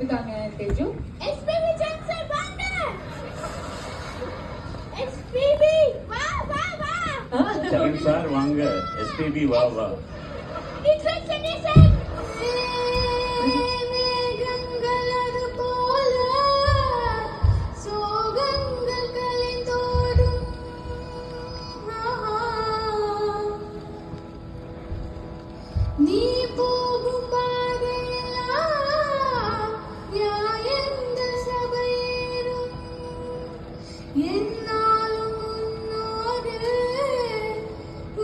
இருக்காங்க Teju. SPB Johnson வாங்க. SPB வா வா வா. சரண் சார் வாங்க. எஸ்பிபி வா வா. இன்ட்ரோடக்ஷன் நீ போகும் பாதையெல்லாம் நியாயங்கள் சபையேறும் என்னாலும் உன்னோடு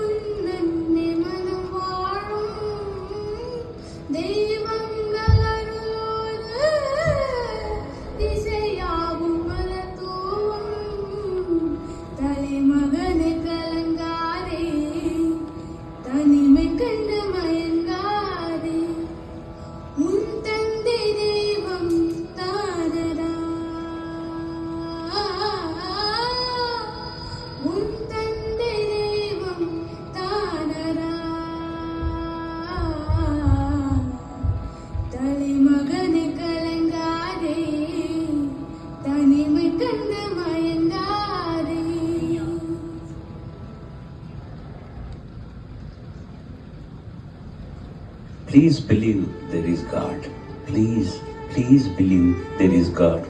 உன்னன்னை மனம் வாழும் தெய்வங்கள் அருளோடு திசையாகும் மலத்தூவும் தலைமகனை கலங்காதே தனிமை கண்டு மயங்காதே உன் தந்தை தெய்வம் தானடா உன் தந்தை தெய்வம் தானடா தலைமகனை கலங்காதே தனிமை கண்டு மயங்காதே. Please believe there is God. Please believe there is God.